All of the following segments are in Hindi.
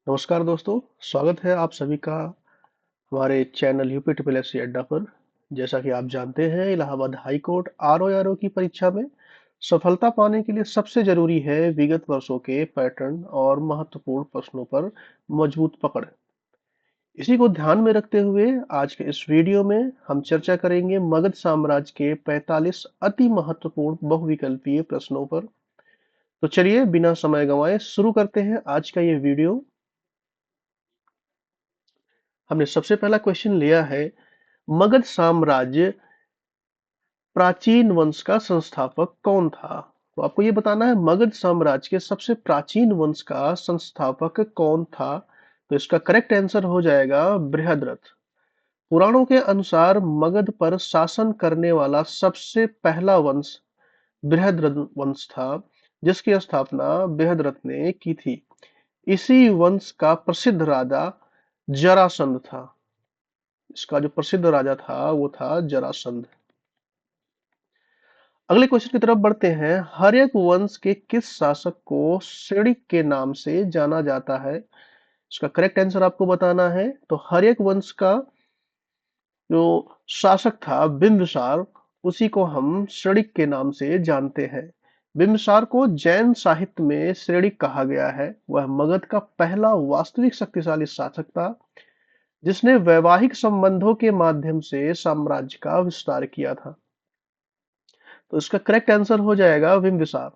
नमस्कार दोस्तों, स्वागत है आप सभी का हमारे चैनल यूपी ट्रिपल एससी अड्डा पर। जैसा कि आप जानते हैं, इलाहाबाद हाई कोर्ट आरओ की परीक्षा में सफलता पाने के लिए सबसे जरूरी है विगत वर्षों के पैटर्न और महत्वपूर्ण प्रश्नों पर मजबूत पकड़। इसी को ध्यान में रखते हुए आज के इस वीडियो में हम चर्चा करेंगे मगध साम्राज्य के 45 अति महत्वपूर्ण बहुविकल्पीय प्रश्नों पर। तो चलिए बिना समय गंवाए शुरू करते हैं आज का ये वीडियो। हमने सबसे पहला क्वेश्चन लिया है, मगध साम्राज्य प्राचीन वंश का संस्थापक कौन था। तो आपको ये बताना है मगध साम्राज्य के सबसे प्राचीन वंश का संस्थापक कौन था। तो इसका करेक्ट आंसर हो जाएगा बृहद्रथ। पुराणों के अनुसार मगध पर शासन करने वाला सबसे पहला वंश बृहद्रथ वंश था, जिसकी स्थापना बृहद्रथ ने की थी। इसी वंश का प्रसिद्ध राजा जरासंध था। इसका जो प्रसिद्ध राजा था वो था जरासंध। अगले क्वेश्चन की तरफ बढ़ते हैं। हर्यक वंश के किस शासक को श्रेणिक के नाम से जाना जाता है। इसका करेक्ट आंसर आपको बताना है। तो हर्यक वंश का जो शासक था बिंबिसार, उसी को हम श्रेणिक के नाम से जानते हैं। बिंबिसार को जैन साहित्य में श्रेणिक कहा गया है। वह मगध का पहला वास्तविक शक्तिशाली शासक था, जिसने वैवाहिक संबंधों के माध्यम से साम्राज्य का विस्तार किया था। तो इसका करेक्ट आंसर हो जाएगा बिंबिसार।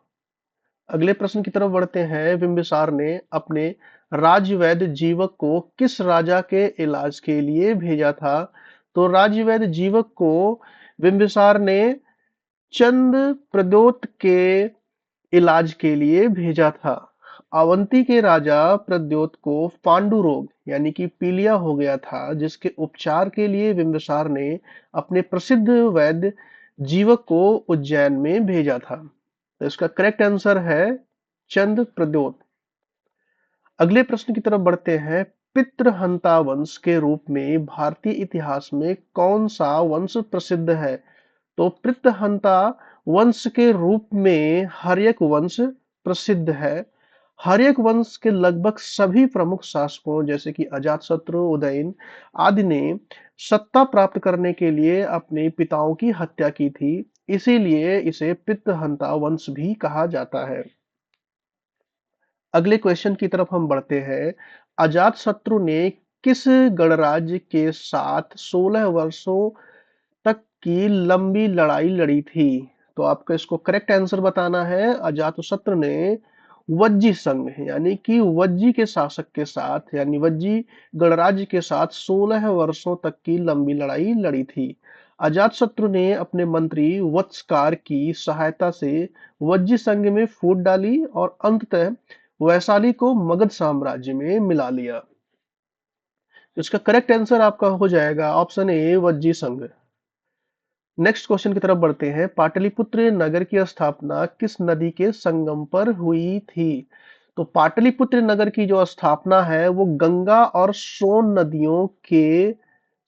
अगले प्रश्न की तरफ बढ़ते हैं। बिंबिसार ने अपने राज्यवैद्य जीवक को किस राजा के इलाज के लिए भेजा था। तो राज्यवैद्य जीवक को बिंबिसार ने चंद प्रद्योत के इलाज के लिए भेजा था। अवंती के राजा प्रद्योत को पांडु रोग यानी कि पीलिया हो गया था, जिसके उपचार के लिए बिंबिसार ने अपने प्रसिद्ध वैद्य जीवक को उज्जैन में भेजा था। तो इसका करेक्ट आंसर है चंद प्रद्योत। अगले प्रश्न की तरफ बढ़ते हैं। पितृहंता वंश के रूप में भारतीय इतिहास में कौन सा वंश प्रसिद्ध है। तो पितृहंता वंश के रूप में हर्यक वंश प्रसिद्ध है। हर्यक वंश के लगभग सभी प्रमुख शासकों जैसे कि अजातशत्रु, उदयन आदि ने सत्ता प्राप्त करने के लिए अपने पिताओं की हत्या की थी। इसीलिए इसे पितृहंता वंश भी कहा जाता है। अगले क्वेश्चन की तरफ हम बढ़ते हैं। अजातशत्रु ने किस गणराज्य के साथ 16 वर्षों तक की लंबी लड़ाई लड़ी थी। तो आपको इसको करेक्ट आंसर बताना है। अजातशत्रु ने वज्जी संघ यानी कि वज्जी के शासक के साथ यानी वज्जी गणराज्य के साथ 16 वर्षों तक की लंबी लड़ाई लड़ी थी। अजातशत्रु ने अपने मंत्री वत्सकार की सहायता से वज्जी संघ में फूट डाली और अंततः वैशाली को मगध साम्राज्य में मिला लिया। इसका करेक्ट आंसर आपका हो जाएगा ऑप्शन ए वज्जी संघ। नेक्स्ट क्वेश्चन की तरफ बढ़ते हैं। पाटलिपुत्र नगर की स्थापना किस नदी के संगम पर हुई थी। तो पाटलिपुत्र नगर की जो स्थापना है वो गंगा और सोन नदियों के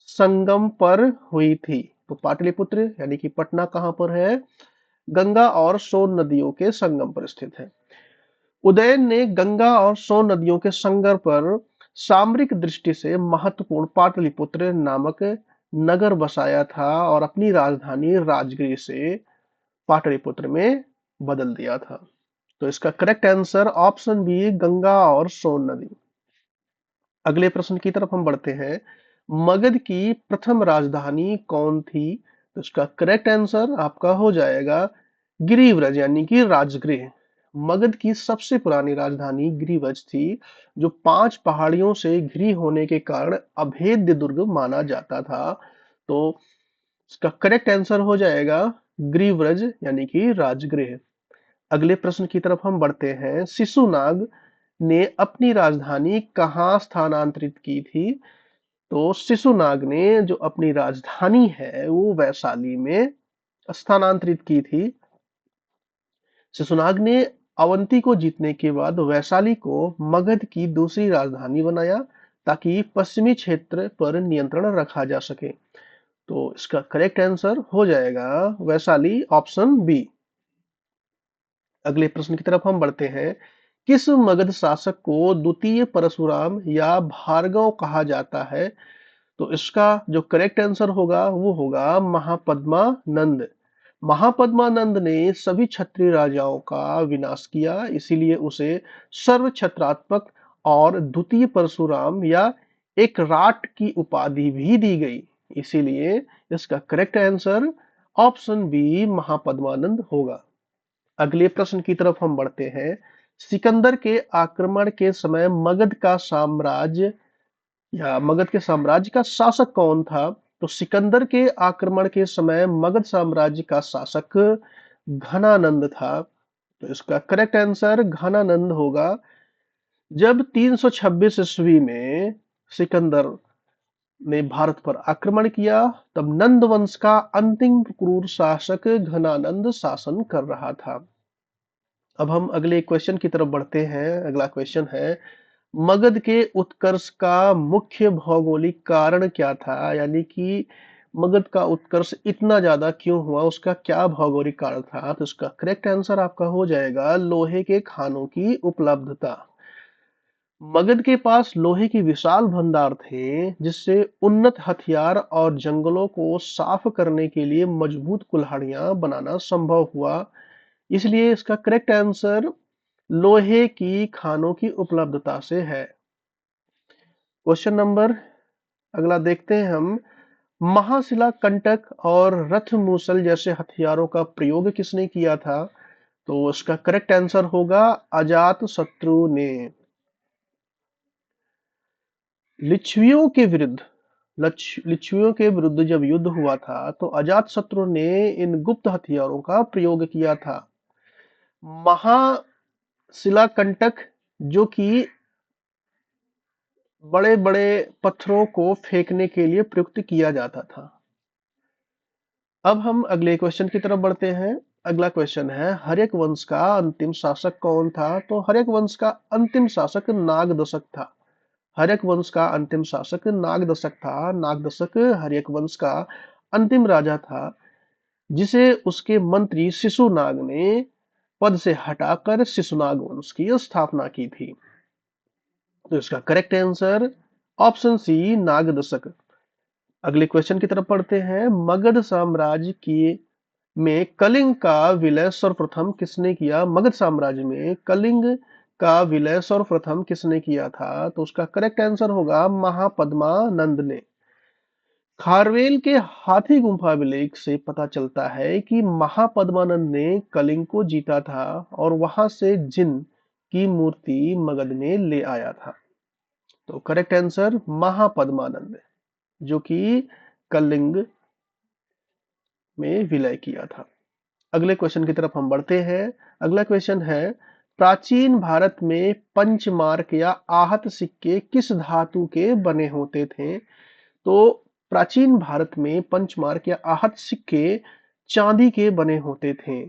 संगम पर हुई थी। तो पाटलिपुत्र यानी कि पटना कहां पर है, गंगा और सोन नदियों के संगम पर स्थित है। उदयन ने गंगा और सोन नदियों के संगम पर सामरिक दृष्टि से महत्वपूर्ण पाटलिपुत्र नामक नगर बसाया था और अपनी राजधानी राजगृह से पाटलिपुत्र में बदल दिया था। तो इसका correct answer option B Ganga और सोन नदी। अगले प्रश्न की तरफ हम बढ़ते हैं। मगध की प्रथम राजधानी कौन थी। तो इसका करेक्ट आंसर आपका हो जाएगा गिरिव्रज यानी कि राजगृह। मगध की सबसे पुरानी राजधानी गिरिव्रज थी, जो 5 पहाड़ियों से घिरी होने के कारण अभेद्य दुर्ग माना जाता था। तो इसका करेक्ट आंसर हो जाएगा गिरिव्रज यानी कि राजगृह। अगले प्रश्न की तरफ हम बढ़ते हैं। शिशुनाग ने अपनी राजधानी कहाँ स्थानांतरित की थी। तो शिशुनाग ने जो अपनी राजधानी है वो वैशाली में स्थानांतरित की थी। शिशुनाग ने अवंती को जीतने के बाद वैशाली को मगध की दूसरी राजधानी बनाया, ताकि पश्चिमी क्षेत्र पर नियंत्रण रखा जा सके। तो इसका करेक्ट आंसर हो जाएगा वैशाली ऑप्शन बी। अगले प्रश्न की तरफ हम बढ़ते हैं। किस मगध शासक को द्वितीय परशुराम या भार्गव कहा जाता है? तो इसका जो करेक्ट आंसर होगा वो होगा महापद्मानंद। महापद्मानंद ने सभी क्षत्रिय राजाओं का विनाश किया, इसीलिए उसे सर्व छत्रात्मक और द्वितीय परशुराम या एक राट की उपाधि भी दी गई। इसीलिए इसका correct answer option B Mahapadmananda होगा। अगले प्रश्न की तरफ हम बढ़ते हैं। सिकंदर के आक्रमण के समय मगध का साम्राज्य या मगध के साम्राज्य का शासक कौन था? तो सिकंदर के आक्रमण के समय मगध साम्राज्य का शासक घनानंद था। तो इसका करेक्ट आंसर घनानंद होगा। जब 326 ईस्वी में सिकंदर ने भारत पर आक्रमण किया, तब नंद वंश का अंतिम क्रूर शासक घनानंद शासन कर रहा था। अब हम अगले क्वेश्चन की तरफ बढ़ते हैं। अगला क्वेश्चन है, मगध के उत्कर्ष का मुख्य भौगोलिक कारण क्या था? यानी कि मगध का उत्कर्ष इतना ज्यादा क्यों हुआ, उसका क्या भौगोलिक कारण था? तो इसका करेक्ट आंसर आपका हो जाएगा लोहे के खानों की उपलब्धता। मगध के पास लोहे की विशाल भंडार थे, जिससे उन्नत हथियार और जंगलों को साफ करने के लिए मजबूत कुल्हाड़ियां बनाना संभव हुआ। इसलिए इसका करेक्ट आंसर लोहे की खानों की उपलब्धता से है। क्वेश्चन नंबर अगला देखते हैं हम। महाशिला कंटक और रथ मूसल जैसे हथियारों का प्रयोग किसने किया था? तो इसका करेक्ट आंसर होगा अजात शत्रु ने। लिच्छवियों के विरुद्ध लिच्छवियों के विरुद्ध जब युद्ध हुआ था, तो अजात शत्रु ने इन गुप्त हथियारों का प्रयोग किया था। महाशिला कंटक, जो कि बड़े बड़े पत्थरों को फेंकने के लिए प्रयुक्त किया जाता था। अब हम अगले क्वेश्चन की तरफ बढ़ते हैं। अगला क्वेश्चन है, हर्यक वंश का अंतिम शासक कौन था? तो हर्यक वंश का अंतिम शासक नागदशक था। हर्यक वंश का अंतिम शासक नागदशक था। नागदशक हर्यक वंश का अंतिम राजा था, जिसे उसके मंत्री शिशुनाग ने पद से हटाकर शिशुनाग वंश की स्थापना की थी। तो इसका correct answer option C Nagadashaka. अगले क्वेश्चन की तरफ पढ़ते हैं। मगध साम्राज्य की में कलिंग का विलय सर्वप्रथम किसने किया? मगध साम्राज्य में कलिंग का विलय सर्वप्रथम किसने किया था? तो उसका करेक्ट आंसर होगा महापद्मानंद ने। खारवेल के हाथी गुम्फा अभिलेख से पता चलता है कि महापद्मानंद ने कलिंग को जीता था और वहां से जिन की मूर्ति मगध में ले आया था। तो करेक्ट आंसर महापद्मानंद, जो कि कलिंग में विलय किया था। अगले क्वेश्चन की तरफ हम बढ़ते हैं। अगला क्वेश्चन है, प्राचीन भारत में पंचमार्क या आहत सिक्के किस धातु के बने होते थे? तो प्राचीन भारत में पंचमार्क या आहत सिक्के चांदी के बने होते थे।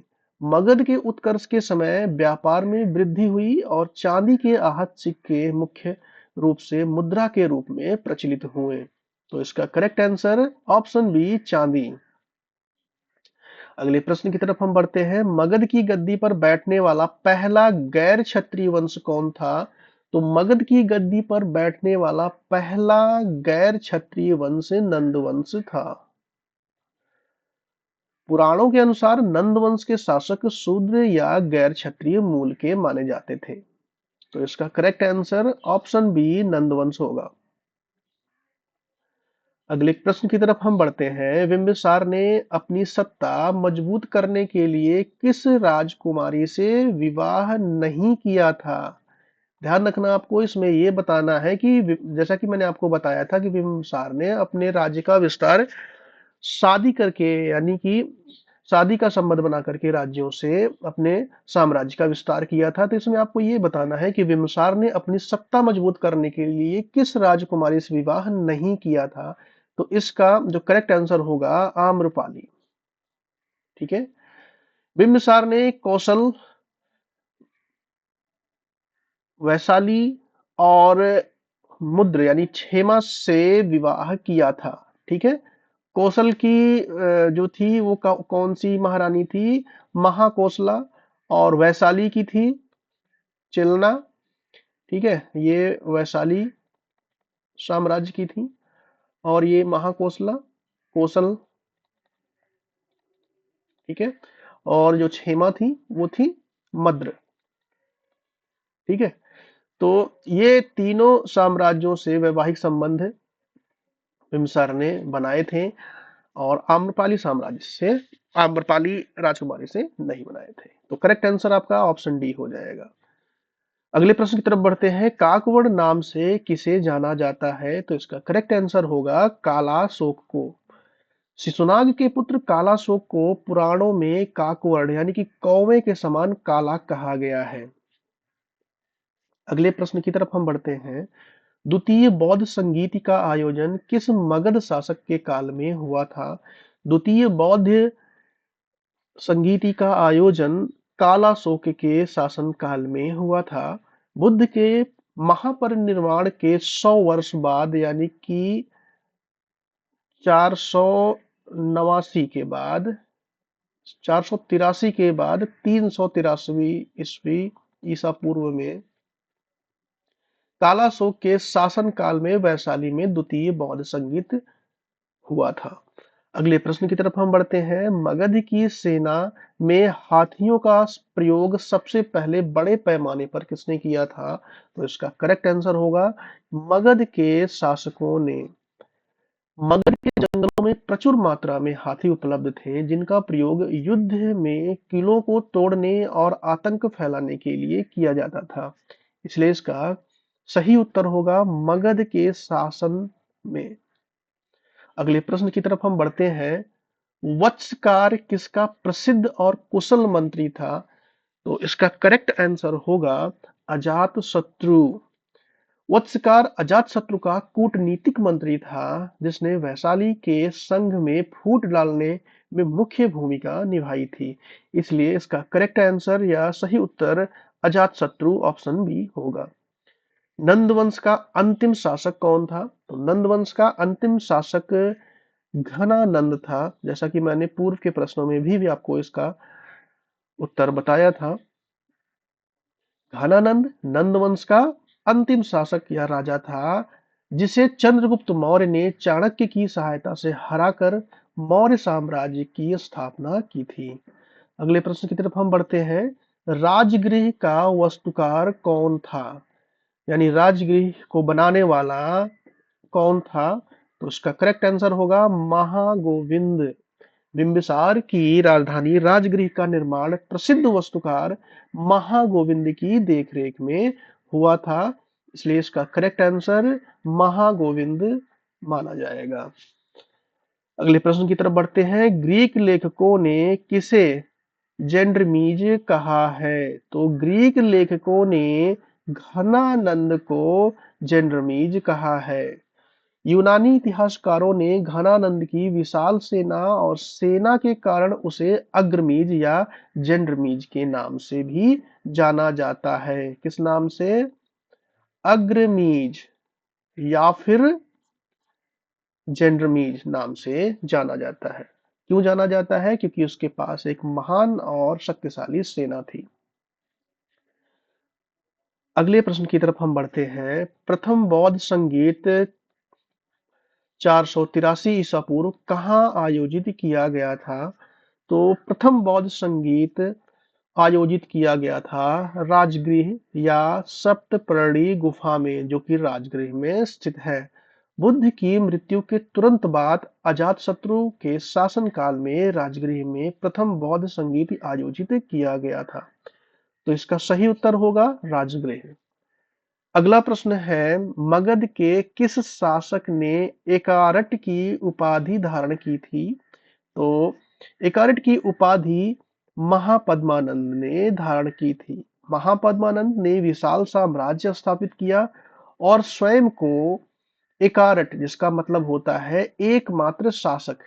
मगध के उत्कर्ष के समय व्यापार में वृद्धि हुई और चांदी के आहत सिक्के मुख्य रूप से मुद्रा के रूप में प्रचलित हुए। तो इसका करेक्ट आंसर ऑप्शन बी चांदी। अगले प्रश्न की तरफ हम बढ़ते हैं। मगध की गद्दी पर बैठने वाला पहला गैर क्षत्रिय वंश कौन था? तो मगध की गद्दी पर बैठने वाला पहला गैर क्षत्रिय वंश नंद वंश था। पुराणों के अनुसार नंद वंश के शासक शूद्र या गैर क्षत्रिय मूल के माने जाते थे। तो इसका करेक्ट आंसर ऑप्शन बी नंद वंश होगा। अगले प्रश्न की तरफ हम बढ़ते हैं। बिंबिसार ने अपनी सत्ता मजबूत करने के लिए किस राजकुमारी से विवाह नहीं किया था? ध्यान रखना, आपको इसमें यह बताना है कि जैसा कि मैंने आपको बताया था कि बिंबिसार ने अपने राज्य का विस्तार शादी करके, यानी कि शादी का संबंध बना करके राज्यों से अपने साम्राज्य का विस्तार किया था। तो इसमें आपको ये बताना है कि बिंबिसार ने अपनी सत्ता मजबूत करने के लिए किस राजकुमारी से विवाह नहीं किया था? तो इसका जो करेक्ट आंसर होगा आम्रपाली। ठीक है। बिंबिसार ने कौशल, वैशाली और मुद्र यानी क्षेमा से विवाह किया था। ठीक है। कौशल की जो थी वो कौन सी महारानी थी? महाकोशला। और वैशाली की थी चिलना, ठीक है, ये वैशाली साम्राज्य की थी। और ये महाकोसला, कोसल, ठीक है। और जो क्षेमा थी वो थी मद्र, ठीक है। तो ये तीनों साम्राज्यों से वैवाहिक संबंध बिम्बिसार ने बनाए थे, और आम्रपाली साम्राज्य से, आम्रपाली राजकुमारी से नहीं बनाए थे। तो करेक्ट आंसर आपका ऑप्शन डी हो जाएगा। अगले प्रश्न की तरफ बढ़ते हैं। काकवड़ नाम से किसे जाना जाता है? तो इसका करेक्ट आंसर होगा कालाशोक को। शिशुनाग के पुत्र कालाशोक को पुराणों में काकवड़ यानी कि कौवे के समान काला कहा गया है। अगले प्रश्न की तरफ हम बढ़ते हैं। द्वितीय बौद्ध संगीति का आयोजन किस मगध शासक के काल में हुआ था? द्वितीय बौद्ध संगीति का आयोजन कालाशोक के शासन काल में हुआ था। बुद्ध के महापरिनिर्वाण के 100 वर्ष बाद यानी कि 489 के बाद, 483 के बाद 383 ईस्वी ईसा पूर्व में कालाशोक के शासन काल में वैशाली में द्वितीय बौद्ध संगीत हुआ था। अगले प्रश्न की तरफ हम बढ़ते हैं। मगध की सेना में हाथियों का प्रयोग सबसे पहले बड़े पैमाने पर किसने किया था? तो इसका करेक्ट आंसर होगा मगध के शासकों ने। मगध के जंगलों में प्रचुर मात्रा में हाथी उपलब्ध थे, जिनका प्रयोग युद्ध में किलों को तोड़ने और आतंक फैलाने के लिए किया जाता था। इसलिए इसका सही उत्तर होगा मगध के शासन में। अगले प्रश्न की तरफ हम बढ़ते हैं। वत्सकार किसका प्रसिद्ध और कुशल मंत्री था? तो इसका करेक्ट आंसर होगा अजात शत्रु। वत्सकार अजात शत्रु का कूटनीतिक मंत्री था, जिसने वैशाली के संघ में फूट डालने में मुख्य भूमिका निभाई थी। इसलिए इसका करेक्ट आंसर या सही उत्तर अजात शत्रु ऑप्शन बी होगा। नंदवंश का अंतिम शासक कौन था? तो नंदवंश का अंतिम शासक घनानंद था, जैसा कि मैंने पूर्व के प्रश्नों में भी आपको इसका उत्तर बताया था। घनानंद नंदवंश का अंतिम शासक या राजा था, जिसे चंद्रगुप्त मौर्य ने चाणक्य की सहायता से हराकर मौर्य साम्राज्य की स्थापना की थी। अगले प्रश्न की तरफ हम बढ़ते हैं। राजगृह का वास्तुकार कौन था? यानी राजगृह को बनाने वाला कौन था? तो उसका करेक्ट आंसर होगा महागोविंद। बिंबिसार की राजधानी राजगृह का निर्माण प्रसिद्ध वास्तुकार महागोविंद की देखरेख में हुआ था। इसलिए इसका करेक्ट आंसर महागोविंद माना जाएगा। अगले प्रश्न की तरफ बढ़ते हैं। ग्रीक लेखकों ने किसे जेंड्रमीज कहा है? तो ग्रीक लेखकों ने घनानंद को जेंड्रमीज कहा है। यूनानी इतिहासकारों ने घनानंद की विशाल सेना और सेना के कारण उसे अग्रमीज या जेंड्रमीज के नाम से भी जाना जाता है। किस नाम से? अग्रमीज या फिर जेंड्रमीज नाम से जाना जाता है। क्यों जाना जाता है? क्योंकि उसके पास एक महान और शक्तिशाली सेना थी। अगले प्रश्न की तरफ हम बढ़ते हैं। प्रथम बौद्ध संगीत 483 ईसा पूर्व कहाँ आयोजित किया गया था? तो प्रथम बौद्ध संगीत आयोजित किया गया था राजगृह या सप्तपर्णी गुफा में, जो कि राजगृह में स्थित है। बुद्ध की मृत्यु के तुरंत बाद अजातशत्रु के शासन काल में राजगृह में प्रथम बौद्ध संगीत आयोजित किया गया था। तो इसका सही उत्तर होगा राजगृह। अगला प्रश्न है। मगध के किस शासक ने एकारट की उपाधि धारण की थी? तो एकारट की उपाधि महापद्मानंद ने धारण की थी। महापद्मानंद ने विशाल साम्राज्य स्थापित किया और स्वयं को एकारट, जिसका मतलब होता है एकमात्र शासक,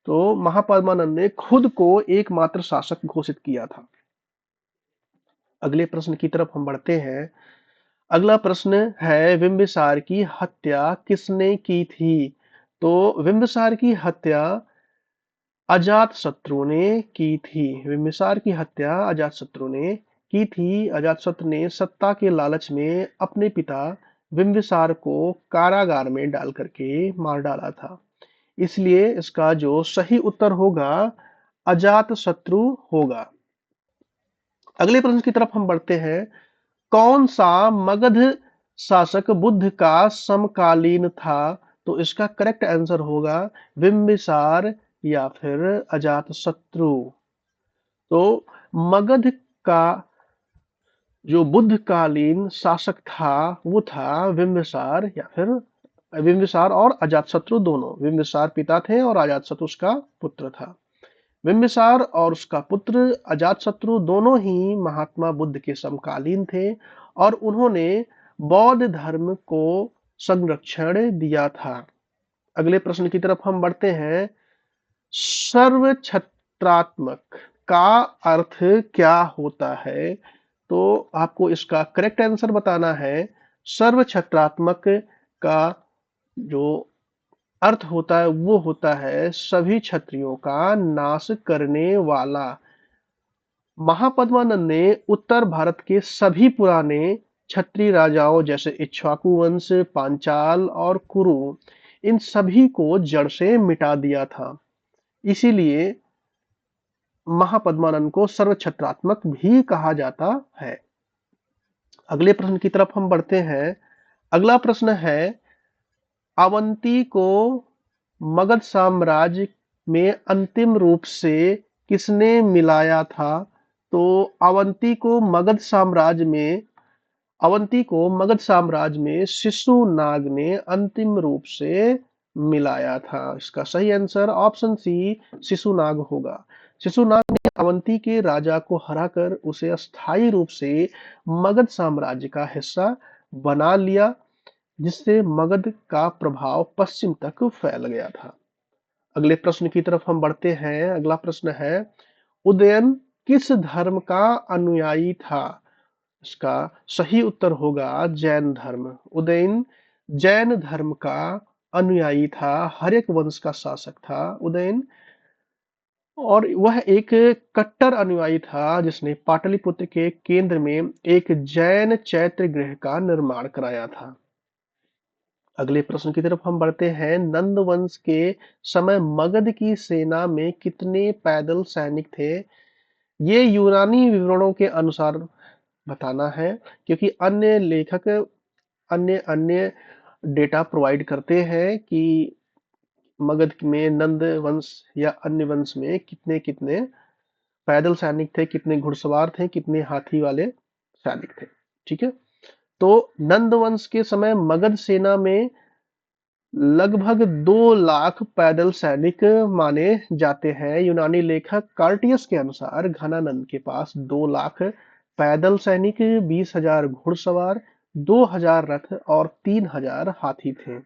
तो महापद्मानंद ने खुद को एकमात्र शासक घोषित किया था। अगले प्रश्न की तरफ हम बढ़ते हैं। अगला प्रश्न है, बिंबिसार की हत्या किसने की थी? तो बिंबिसार की हत्या अजातशत्रु ने की थी। बिंबिसार की हत्या अजातशत्रु ने की थी। अजातशत्रु ने सत्ता के लालच में अपने पिता बिंबिसार को कारागार में डाल करके मार डाला था। इसलिए इसका जो सही उत्तर होगा अजातशत्रु होगा। अगले प्रश्न की तरफ हम बढ़ते हैं। कौन सा मगध शासक बुद्ध का समकालीन था? तो इसका करेक्ट आंसर होगा बिंबिसार या फिर अजातशत्रु। तो मगध का जो बुद्धकालीन शासक था वो था बिंबिसार या फिर बिंबिसार और अजातशत्रु दोनों। बिंबिसार पिता थे और अजातशत्रु उसका पुत्र था। बिंबिसार और उसका पुत्र अजातशत्रु दोनों ही महात्मा बुद्ध के समकालीन थे और उन्होंने बौद्ध धर्म को संरक्षण दिया था। अगले प्रश्न की तरफ हम बढ़ते हैं। सर्वछत्रात्मक का अर्थ क्या होता है? तो आपको इसका करेक्ट आंसर बताना है। सर्वछत्रात्मक का जो अर्थ होता है वो होता है सभी क्षत्रियों का नाश करने वाला। महापद्मानंद ने उत्तर भारत के सभी पुराने क्षत्रिय राजाओं जैसे इक्ष्वाकु वंश, पांचाल और कुरु, इन सभी को जड़ से मिटा दिया था। इसीलिए महापद्मानंद को सर्वछत्रात्मक भी कहा जाता है। अगले प्रश्न की तरफ हम बढ़ते हैं। अगला प्रश्न है, अवंती को मगध साम्राज्य में अंतिम रूप से किसने मिलाया था? तो अवंती को मगध साम्राज्य में शिशुनाग ने अंतिम रूप से मिलाया था। इसका सही आंसर ऑप्शन सी शिशुनाग होगा। शिशुनाग ने अवंती के राजा को हराकर उसे अस्थायी रूप से मगध साम्राज्य का हिस्सा बना लिया, जिससे मगध का प्रभाव पश्चिम तक फैल गया था। अगले प्रश्न की तरफ हम बढ़ते हैं। अगला प्रश्न है, उदयन किस धर्म का अनुयायी था? इसका सही उत्तर होगा जैन धर्म। उदयन जैन धर्म का अनुयायी था, हर्यक वंश का शासक था उदयन, और वह एक कट्टर अनुयायी था जिसने पाटलिपुत्र के केंद्र में एक जैन चैत्य गृह का निर्माण कराया था। अगले प्रश्न की तरफ हम बढ़ते हैं। नंद वंश के समय मगध की सेना में कितने पैदल सैनिक थे? ये यूनानी विवरणों के अनुसार बताना है, क्योंकि अन्य लेखक अन्य अन्य डेटा प्रोवाइड करते हैं कि मगध में नंद वंश या अन्य वंश में कितने कितने पैदल सैनिक थे, कितने घुड़सवार थे, कितने हाथी वाले सैनिक थे। ठीक है, तो नंद वंश के समय मगध सेना में लगभग 2 लाख पैदल सैनिक माने जाते हैं। यूनानी लेखक कार्टियस के अनुसार घनानंद के पास 2 लाख पैदल सैनिक, 20,000 घुड़सवार, 2,000 रथ और 3,000 हाथी थे।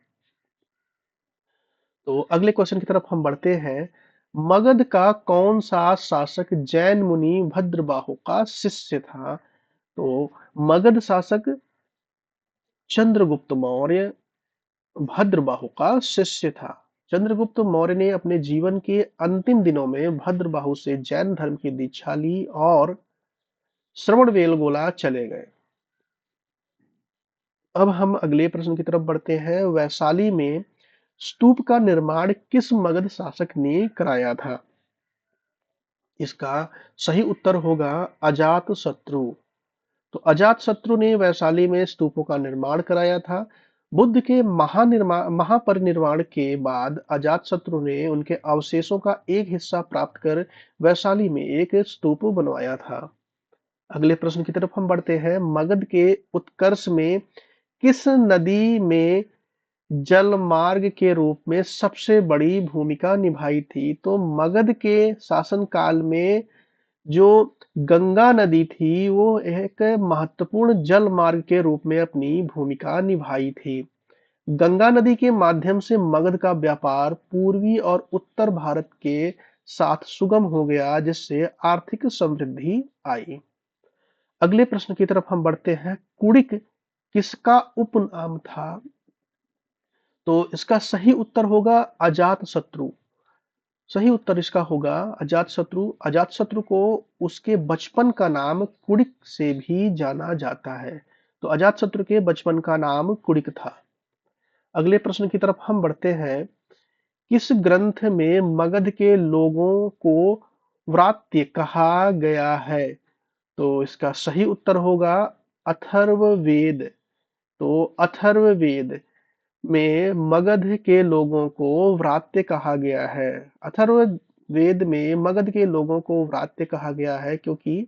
तो अगले क्वेश्चन की तरफ हम बढ़ते हैं। मगध का कौन सा शासक जैन मुनि भद्रबाहु का शिष्य था? तो मगध शासक चंद्रगुप्त मौर्य भद्रबाहु का शिष्य था। चंद्रगुप्त मौर्य ने अपने जीवन के अंतिम दिनों में भद्रबाहु से जैन धर्म की दीक्षा ली और श्रवणबेलगोला चले गए। अब हम अगले प्रश्न की तरफ बढ़ते हैं। वैशाली में स्तूप का निर्माण किस मगध शासक ने कराया था? इसका सही उत्तर होगा अजातशत्रु। तो अजातशत्रु ने वैशाली में स्तूपों का निर्माण कराया था। बुद्ध के महापरिनिर्वाण के बाद अजातशत्रु ने उनके अवशेषों का एक हिस्सा प्राप्त कर वैशाली में एक स्तूप बनवाया था। अगले प्रश्न की तरफ हम बढ़ते हैं। मगध के उत्कर्ष में किस नदी में जलमार्ग के रूप में सबसे बड़ी भूमिका निभाई थी? तो मगध के शासनकाल में जो गंगा नदी थी वो एक महत्वपूर्ण जल मार्ग के रूप में अपनी भूमिका निभाई थी। गंगा नदी के माध्यम से मगध का व्यापार पूर्वी और उत्तर भारत के साथ सुगम हो गया, जिससे आर्थिक समृद्धि आई। अगले प्रश्न की तरफ हम बढ़ते हैं। कुड़िक किसका उपनाम था? तो इसका सही उत्तर होगा अजातशत्रु। सही उत्तर इसका होगा अजातशत्रु। अजातशत्रु को उसके बचपन का नाम कुड़िक से भी जाना जाता है। तो अजातशत्रु के बचपन का नाम कुड़िक था। अगले प्रश्न की तरफ हम बढ़ते हैं। किस ग्रंथ में मगध के लोगों को व्रात्य कहा गया है? तो इसका सही उत्तर होगा अथर्ववेद। तो अथर्ववेद में मगध के लोगों को व्रात्य कहा गया है। अथर्ववेद में मगध के लोगों को व्रात्य कहा गया है, क्योंकि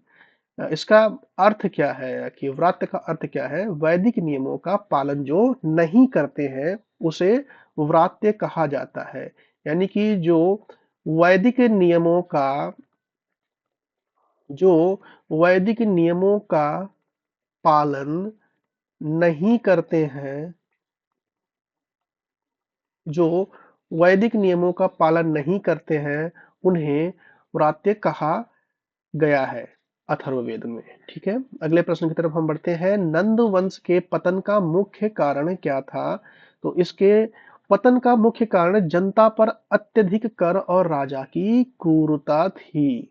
इसका अर्थ क्या है कि व्रात्य का अर्थ क्या है? वैदिक नियमों का पालन जो नहीं करते हैं उसे व्रात्य कहा जाता है। यानी कि जो वैदिक नियमों का जो वैदिक नियमों का पालन नहीं करते हैं, जो वैदिक नियमों का पालन नहीं करते हैं, उन्हें व्रात्य कहा गया है अथर्ववेद में। ठीक है, अगले प्रश्न की तरफ हम बढ़ते हैं। नंद वंश के पतन का मुख्य कारण क्या था? तो इसके पतन का मुख्य कारण जनता पर अत्यधिक कर और राजा की क्रूरता थी।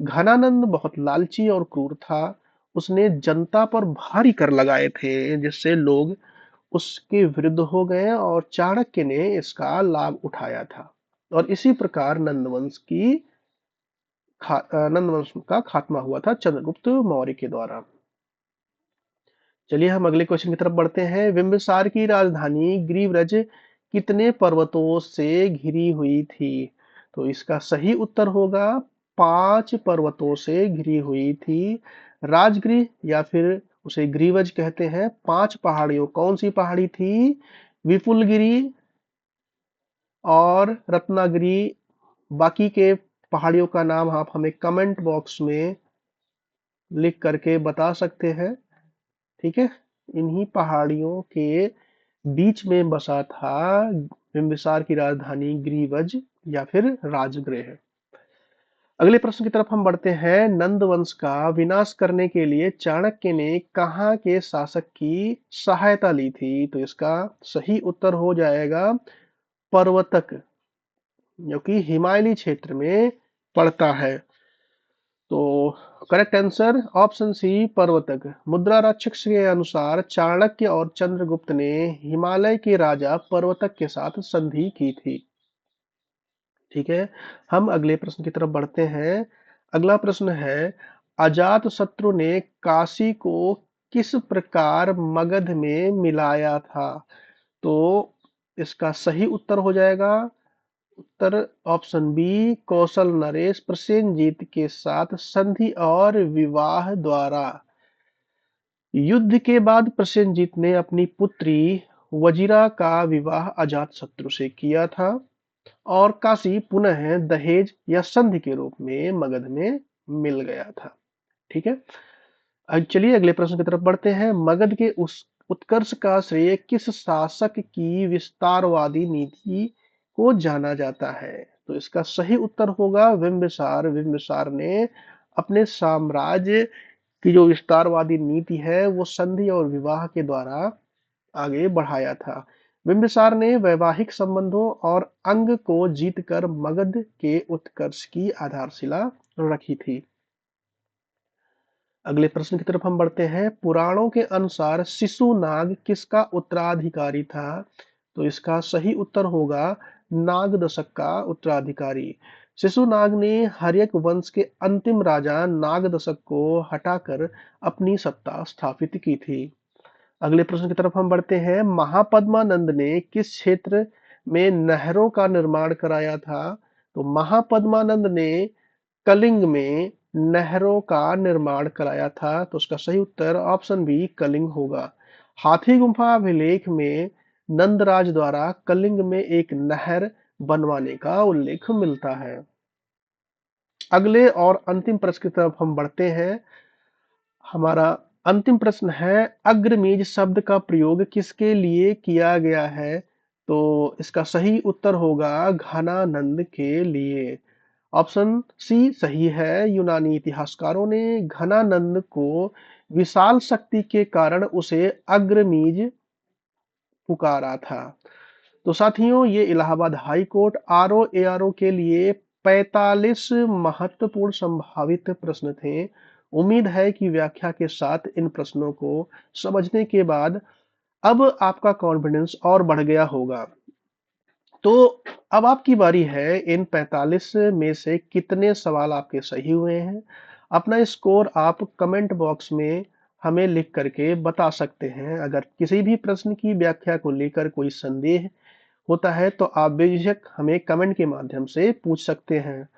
घनानंद बहुत लालची और क्रूर था। उसने जनता पर भारी कर लगाए थे, जिससे लोग उसके विरुद्ध हो गए और चाणक्य ने इसका लाभ उठाया था। और इसी प्रकार नंद वंश का खात्मा हुआ था चंद्रगुप्त मौर्य के द्वारा। चलिए हम अगले क्वेश्चन की तरफ बढ़ते हैं। बिंबिसार की राजधानी गिरिव्रज कितने पर्वतों से घिरी हुई थी? तो इसका सही उत्तर होगा 5 पर्वतों से घिरी हुई थी। राजगिरी या फिर उसे गिरिव्रज कहते हैं। 5 पहाड़ियों, कौन सी पहाड़ी थी? विपुलगिरी और रत्नागिरी। बाकी के पहाड़ियों का नाम आप हमें कमेंट बॉक्स में लिख करके बता सकते हैं। ठीक है, इन्हीं पहाड़ियों के बीच में बसा था बिंबिसार की राजधानी गिरिवज या फिर राजगृह। अगले प्रश्न की तरफ हम बढ़ते हैं। नंद वंश का विनाश करने के लिए चाणक्य ने कहाँ के शासक की सहायता ली थी? तो इसका सही उत्तर हो जाएगा पर्वतक, जो कि हिमालयी क्षेत्र में पड़ता है। तो करेक्ट आंसर ऑप्शन सी पर्वतक। मुद्रा रक्षक के अनुसार चाणक्य और चंद्रगुप्त ने हिमालय के राजा पर्वतक के साथ संधि की थी। ठीक है, हम अगले प्रश्न की तरफ बढ़ते हैं। अगला प्रश्न है, अजात शत्रु ने काशी को किस प्रकार मगध में मिलाया था? तो इसका सही उत्तर हो जाएगा उत्तर ऑप्शन बी कौशल नरेश प्रसेनजीत के साथ संधि और विवाह द्वारा। युद्ध के बाद प्रसेनजीत ने अपनी पुत्री वजीरा का विवाह अजातशत्रु से किया था और काशी पुनः दहेज या संधि के रूप में मगध में मिल गया था। ठीक है, अब चलिए अगले प्रश्न की तरफ बढ़ते हैं। मगध के उस उत्कर्ष का श्रेय किस शासक की विस्तारवादी नीति को जाना जाता है? तो इसका सही उत्तर होगा बिंबिसार। बिंबिसार ने अपने साम्राज्य की जो विस्तारवादी नीति है वो संधि और विवाह के द्वारा आगे बढ़ाया था। बिंबिसार ने वैवाहिक संबंधों और अंग को जीतकर मगध के उत्कर्ष की आधारशिला रखी थी। अगले प्रश्न की तरफ हम बढ़ते हैं। पुराणों के अनुसार शिशुनाग किसका उत्तराधिकारी था? तो इसका सही उत्तर होगा नागदशक का उत्तराधिकारी। शिशुनाग ने हर्यक वंश के अंतिम राजा नागदशक को हटाकर अपनी सत्ता स्थापित की थी। अगले प्रश्न की तरफ हम बढ़ते हैं। महापद्मानंद ने किस क्षेत्र में नहरों का निर्माण कराया था? तो महापद्मानंद ने कलिंग में नहरों का निर्माण कराया था। तो उसका सही उत्तर ऑप्शन बी कलिंग होगा। हाथी गुम्फा अभिलेख में नंदराज द्वारा कलिंग में एक नहर बनवाने का उल्लेख मिलता है। अगले और अंतिम प्रश्न की तरफ हम बढ़ते हैं। हमारा अंतिम प्रश्न है, अग्रमीज शब्द का प्रयोग किसके लिए किया गया है? तो इसका सही उत्तर होगा घनानंद के लिए। ऑप्शन सी सही है। यूनानी इतिहासकारों ने घनानंद को विशाल शक्ति के कारण उसे अग्रमीज पुकारा था। तो साथियों, ये Allahabad high court RO ARO के लिए 45 महत्वपूर्ण संभावित प्रश्न थे। उम्मीद है कि व्याख्या के साथ इन प्रश्नों को समझने के बाद अब आपका कॉन्फिडेंस और बढ़ गया होगा। तो अब आपकी बारी है, इन 45 में से कितने सवाल आपके सही हुए हैं। अपना स्कोर आप कमेंट बॉक्स में हमें लिख करके बता सकते हैं। अगर किसी भी प्रश्न की व्याख्या को लेकर कोई संदेह होता है तो आप बेझिझक हमें कमेंट के माध्यम से पूछ सकते हैं।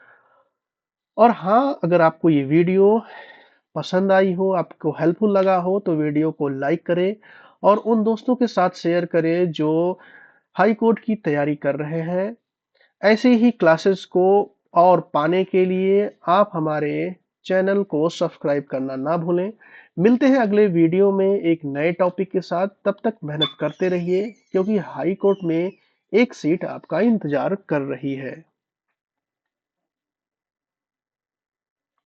और हाँ, अगर आपको ये वीडियो पसंद आई हो, आपको हेल्पफुल लगा हो, तो वीडियो को लाइक करें और उन दोस्तों के साथ शेयर करें जो हाई कोर्ट की तैयारी कर रहे हैं। ऐसे ही क्लासेस को और पाने के लिए आप हमारे चैनल को सब्सक्राइब करना ना भूलें। मिलते हैं अगले वीडियो में एक नए टॉपिक के साथ। तब तक मेहनत करते रहिए, क्योंकि हाई कोर्ट में एक सीट आपका इंतजार कर रही है।